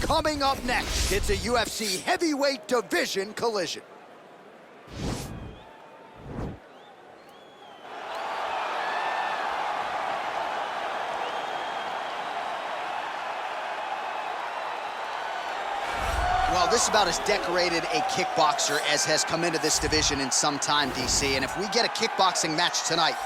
Coming up next, it's a UFC heavyweight division collision. Well, this is about as decorated a kickboxer as has come into this division in some time, DC. And if we get a kickboxing match tonight,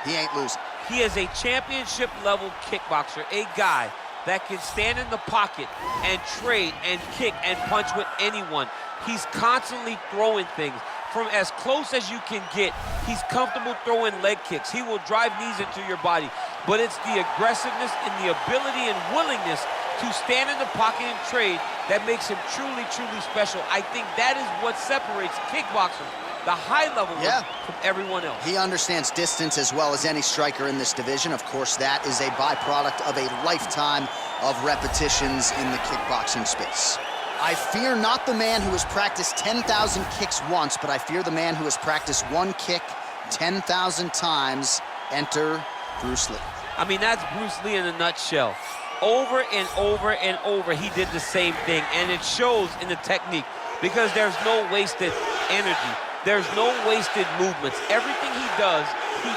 he ain't losing. He is a championship-level kickboxer, a guy that can stand in the pocket and trade and kick and punch with anyone. He's constantly throwing things from as close as you can get. He's comfortable throwing leg kicks. He will drive knees into your body. But it's the aggressiveness and the ability and willingness to stand in the pocket and trade that makes him truly, truly special. I think that is what separates kickboxers, the high level from everyone else. He understands distance as well as any striker in this division. Of course, that is a byproduct of a lifetime of repetitions in the kickboxing space. I fear not the man who has practiced 10,000 kicks once, but I fear the man who has practiced one kick 10,000 times. Enter Bruce Lee. I mean, that's Bruce Lee in a nutshell. Over and over and over, he did the same thing, and it shows in the technique because there's no wasted energy. There's no wasted movements. Everything he does with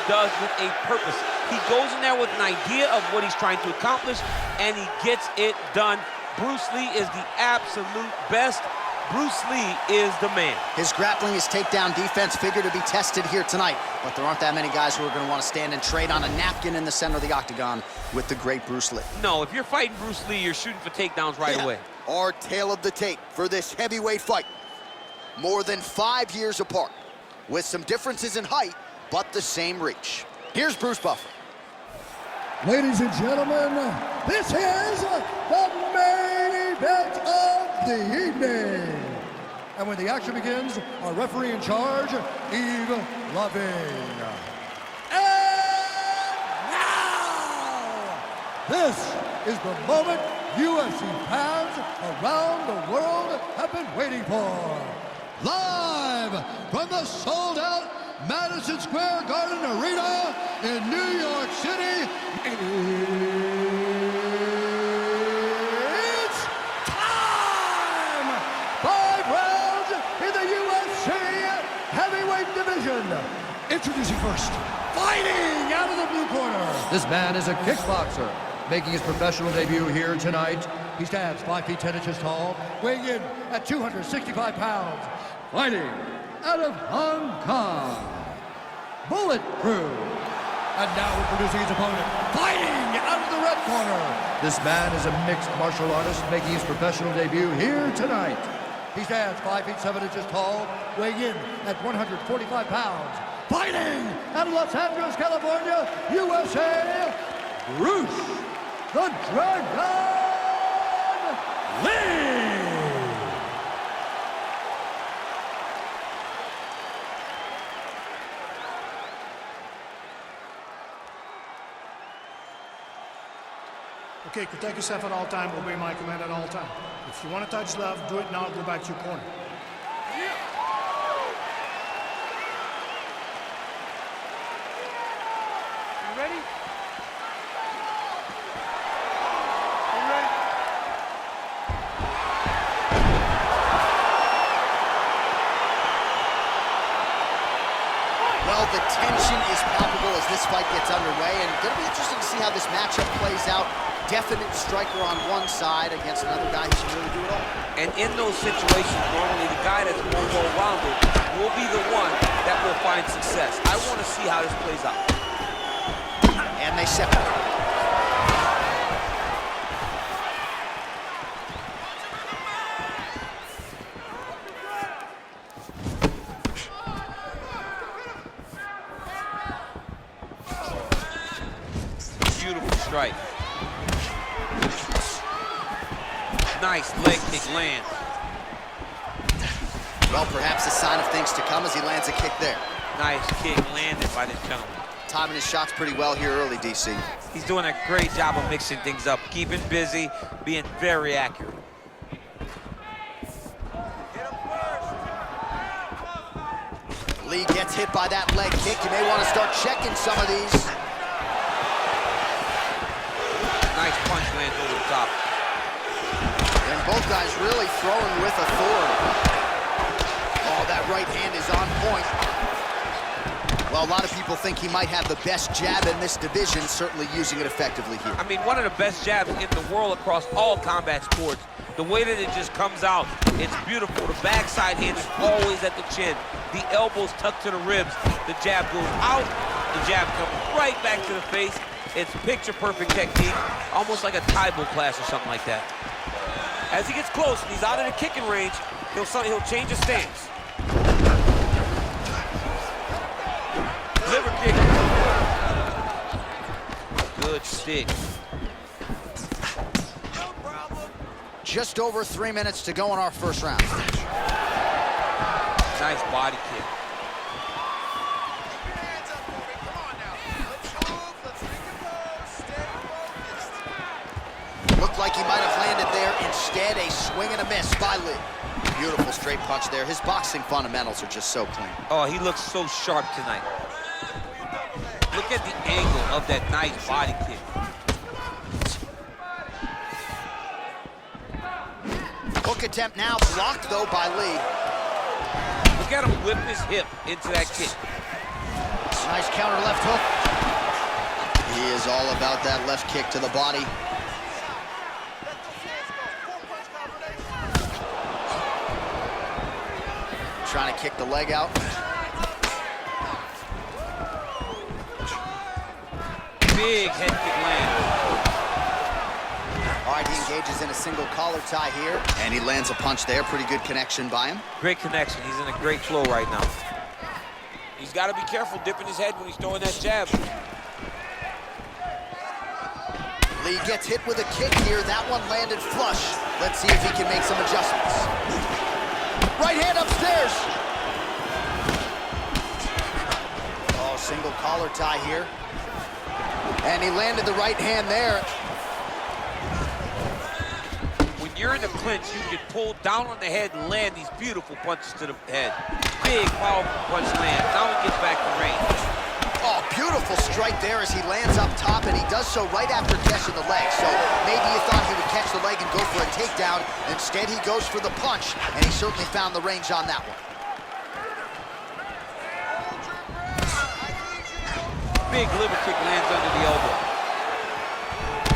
a purpose. He goes in there with an idea of what he's trying to accomplish, and he gets it done. Bruce Lee is the absolute best. Bruce Lee is the man. His grappling, his takedown defense figure to be tested here tonight, but there aren't that many guys who are going to want to stand and trade on a napkin in the center of the octagon with the great Bruce Lee. No, if you're fighting Bruce Lee, you're shooting for takedowns right away. Our tale of the tape for this heavyweight fight. More than 5 years apart, with some differences in height, but the same reach. Here's Bruce Buffer. Ladies and gentlemen, this is the main event of the evening. And when the action begins, our referee in charge, Yves Loving. And now, this is the moment UFC fans around the world have been waiting for. Live from the sold-out Madison Square Garden Arena in New York City, it's time! 5 rounds in the UFC heavyweight division. Introducing first, fighting out of the blue corner. This man is a kickboxer, making his professional debut here tonight. He stands 5 feet 10 inches tall, weighing in at 265 pounds. Fighting out of Hong Kong, Bulletproof. And now introducing his opponent, fighting out of the red corner. This man is a mixed martial artist making his professional debut here tonight. He stands 5 feet 7 inches tall, weighing in at 145 pounds. Fighting out of Los Angeles, California, USA, Bruce the Dragon Lee. Okay, protect yourself at all time, obey my command at all time. If you want to touch left, do it now, go back to your corner. You ready? You ready? Well, the tension is palpable as this fight gets underway, and it's going to be interesting to see how this matchup plays out. Definite striker on one side against another guy who can really do it all. And in those situations, normally the guy that's more well-rounded will be the one that will find success. I want to see how this plays out. And they separate. Beautiful strike. Nice leg kick lands. Well, perhaps a sign of things to come as he lands a kick there. Nice kick landed by this gentleman. Timing his shots pretty well here early, DC. He's doing a great job of mixing things up, keeping busy, being very accurate. Lee gets hit by that leg kick. You may want to start checking some of these. Nice punch lands over the top. Then Both guys really throwing with authority. Oh, that right hand is on point. Well, a lot of people think he might have the best jab in this division, certainly using it effectively here. I mean, one of the best jabs in the world across all combat sports. The way that it just comes out, it's beautiful. The backside hand is always at the chin. The elbows tucked to the ribs. The jab goes out. The jab comes right back to the face. It's picture-perfect technique, almost like a Taibo class or something like that. As he gets close and he's out of the kicking range, he'll change his stance. Liver kick. Good stick. Just over 3 minutes to go in our first round. Nice body kick. Looked like he might have landed there. Instead, a swing and a miss by Lee. Beautiful straight punch there. His boxing fundamentals are just so clean. Oh, he looks so sharp tonight. Look at the angle of that nice body kick. Hook attempt now blocked, though, by Lee. Look at him whip his hip into that kick. Nice counter left hook. He is all about that left kick to the body. Trying to kick the leg out. Big head kick land. All right, he engages in a single collar tie here, and he lands a punch there. Pretty good connection by him. Great connection. He's in a great flow right now. He's got to be careful dipping his head when he's throwing that jab. Lee gets hit with a kick here. That one landed flush. Let's see if he can make some adjustments. Right hand upstairs. Oh, single collar tie here. And he landed the right hand there. When you're in the clinch, you can pull down on the head and land these beautiful punches to the head. Big, powerful punch land. Now he gets back to range. Oh, beautiful strike there as he lands up top, and he does so right after catching the leg. So maybe you thought he would catch the leg and go for a takedown. Instead, he goes for the punch, and he certainly found the range on that one. Big liver kick lands under the elbow.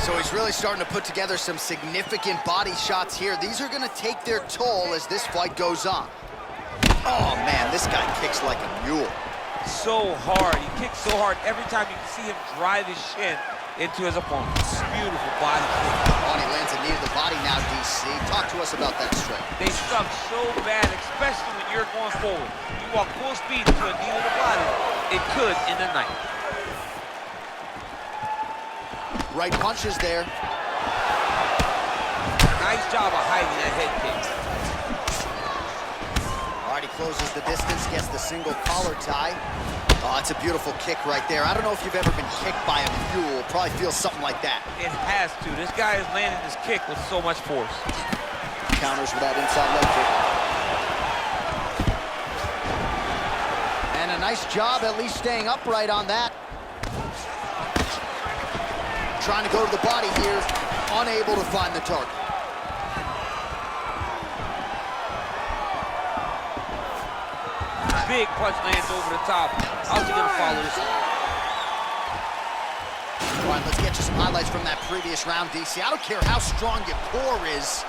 So he's really starting to put together some significant body shots here. These are going to take their toll as this fight goes on. Oh, man, this guy kicks like a mule. So hard. He kicks so hard every time you can see him drive his shin into his opponent. Beautiful body kick. Oh, and he lands a knee to the body now, DC. Talk to us about that strike. They suck so bad, especially when you're going forward. You walk full speed into a knee to the body, it could end the night. Right punches there. Nice job of hiding that head kick. All right, he closes the distance, gets the single collar tie. Oh, it's a beautiful kick right there. I don't know if you've ever been kicked by a mule. Probably feels something like that. It has to. This guy is landing this kick with so much force. Counters with that inside leg kick. And a nice job at least staying upright on that. Trying to go to the body here, unable to find the target. Big punch lands over the top. How's he gonna follow this? All right, let's get you some highlights from that previous round, DC. I don't care how strong your core is,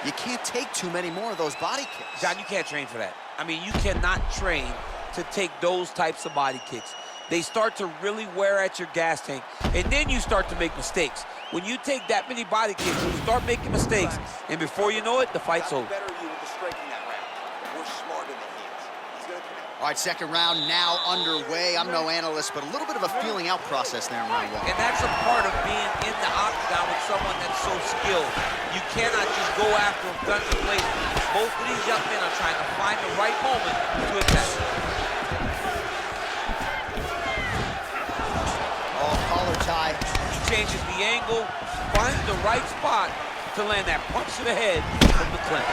you can't take too many more of those body kicks. John, you can't train for that. I mean, you cannot train to take those types of body kicks. They start to really wear at your gas tank, and then you start to make mistakes. When you take that many body kicks, you start making mistakes, and before you know it, the fight's over. All right, second round now underway. I'm no analyst, but a little bit of a feeling out process there in round one. And that's a part of being in the octagon with someone that's so skilled. You cannot just go after them guns blazing. Both of these young men are trying to find the right moment to attack. Oh, collar tie. He changes the angle, finds the right spot to land that punch to the head from the clinch.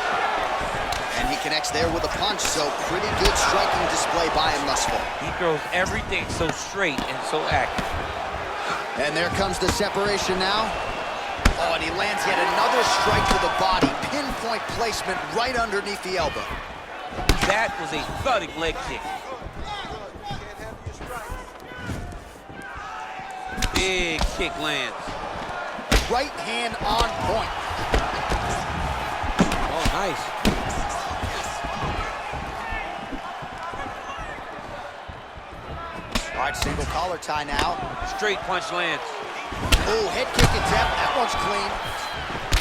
And he connects there with a punch, so pretty good striking display by him thus far. He throws everything so straight and so accurate. And there comes the separation now. Oh, and he lands yet another strike to the body. Pinned pinpoint placement right underneath the elbow. That was a thudding leg kick. Big kick lands. Right hand on point. Oh, nice. All right, single collar tie now. Straight punch lands. Oh, head kick attempt. That one's clean.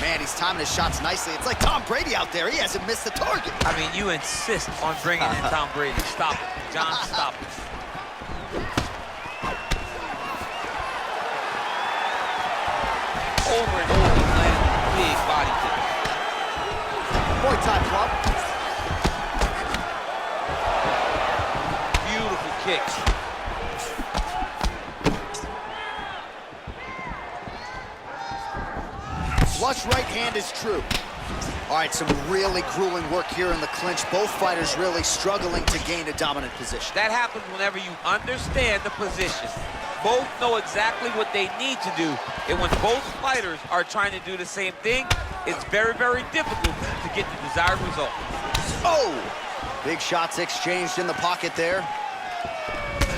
Man, he's timing his shots nicely. It's like Tom Brady out there. He hasn't missed the target. I mean, you insist on bringing in Tom Brady. Stop it. John, stop it. Over and over, he's landing big body kick. Muay Thai club. Beautiful kicks. Flush right hand is true. All right, some really grueling work here in the clinch. Both fighters really struggling to gain a dominant position. That happens whenever you understand the position. Both know exactly what they need to do. And when both fighters are trying to do the same thing, it's very, very difficult to get the desired result. Oh! Big shots exchanged in the pocket there.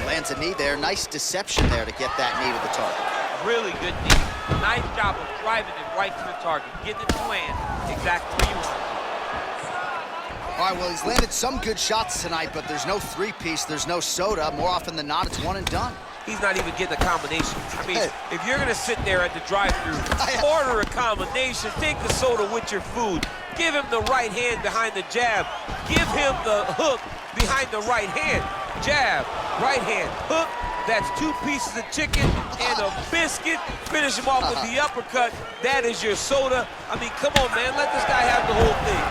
Lands a knee there. Nice deception there to get that knee to the target. Really good knee. Nice job of driving it right to the target. Getting it to land exactly where you want it. All right, well, he's landed some good shots tonight, but there's no three-piece, there's no soda. More often than not, it's one and done. He's not even getting a combination. I mean, if you're gonna sit there at the drive-thru, order a combination, take the soda with your food, give him the right hand behind the jab, give him the hook behind the right hand, jab, right hand, hook, that's 2 pieces of chicken and a biscuit, finish him off with the uppercut, that is your soda. I mean, come on, man, let this guy have the whole thing.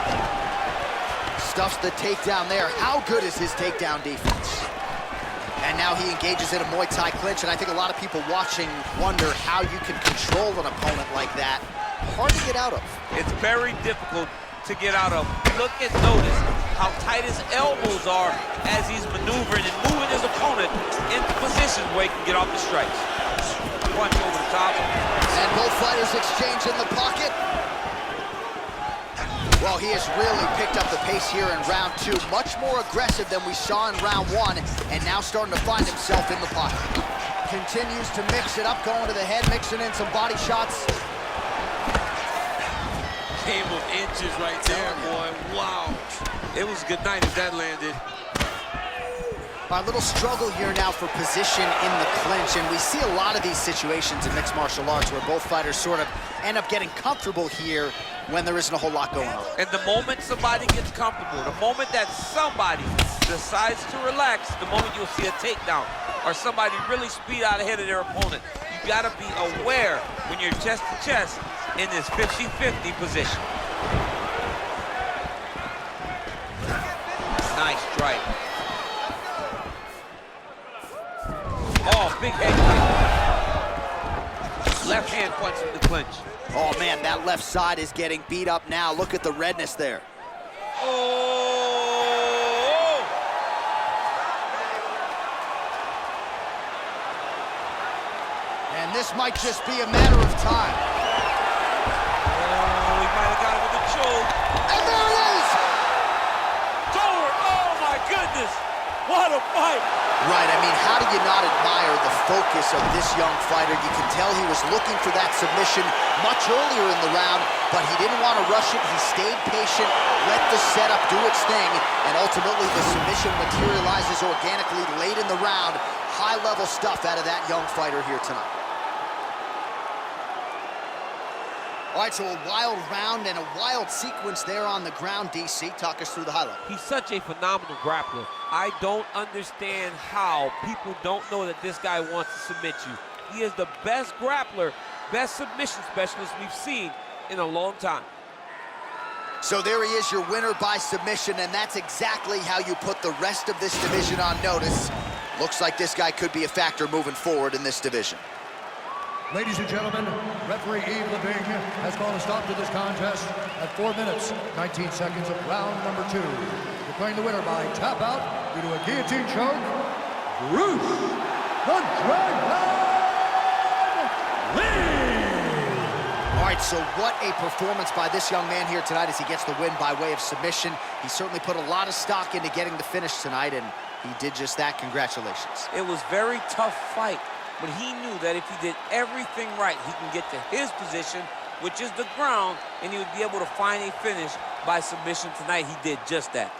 Stuffs the takedown there. How good is his takedown defense? And now he engages in a Muay Thai clinch, and I think a lot of people watching wonder how you can control an opponent like that. Hard to get out of. It's very difficult to get out of. Look and notice how tight his elbows are as he's maneuvering and moving his opponent into positions where he can get off the strikes. Punch over the top. And both fighters exchange in the pocket. Well, he has really picked up the pace here in round 2. Much more aggressive than we saw in round 1, and now starting to find himself in the pocket. Continues to mix it up, going to the head, mixing in some body shots. Game of inches right there, boy. Wow. It was a good night if that landed. A little struggle here now for position in the clinch, and we see a lot of these situations in mixed martial arts where both fighters sort of end up getting comfortable here when there isn't a whole lot going on. And the moment somebody gets comfortable, the moment that somebody decides to relax, the moment you'll see a takedown or somebody really speed out ahead of their opponent. You gotta be aware when you're chest to chest in this 50-50 position. Nice strike. Oh, big head kick. Left hand punch in the clinch. Oh, man, that left side is getting beat up now. Look at the redness there. Oh! And this might just be a matter of time. Oh, he might have got him with a choke. And there it is! It's over. Oh, my goodness. What a fight. Right, I mean, how do you not admire the focus of this young fighter? You can tell he was looking for that submission much earlier in the round, but he didn't want to rush it. He stayed patient, let the setup do its thing, and ultimately the submission materializes organically late in the round. High-level stuff out of that young fighter here tonight. All right, so a wild round and a wild sequence there on the ground. DC, talk us through the highlight. He's such a phenomenal grappler. I don't understand how people don't know that this guy wants to submit you. He is the best grappler, best submission specialist we've seen in a long time. So there he is, your winner by submission, and that's exactly how you put the rest of this division on notice. Looks like this guy could be a factor moving forward in this division. Ladies and gentlemen, referee Yves Leving has called a stop to this contest at 4 minutes, 19 seconds of round number 2. Declaring the winner by tap out due to a guillotine choke, Bruce the Dragon Lee! All right, right, so what a performance by this young man here tonight as he gets the win by way of submission. He certainly put a lot of stock into getting the finish tonight, and he did just that. Congratulations. It was a very tough fight, but he knew that if he did everything right, he can get to his position, which is the ground, and he would be able to find a finish by submission tonight. He did just that.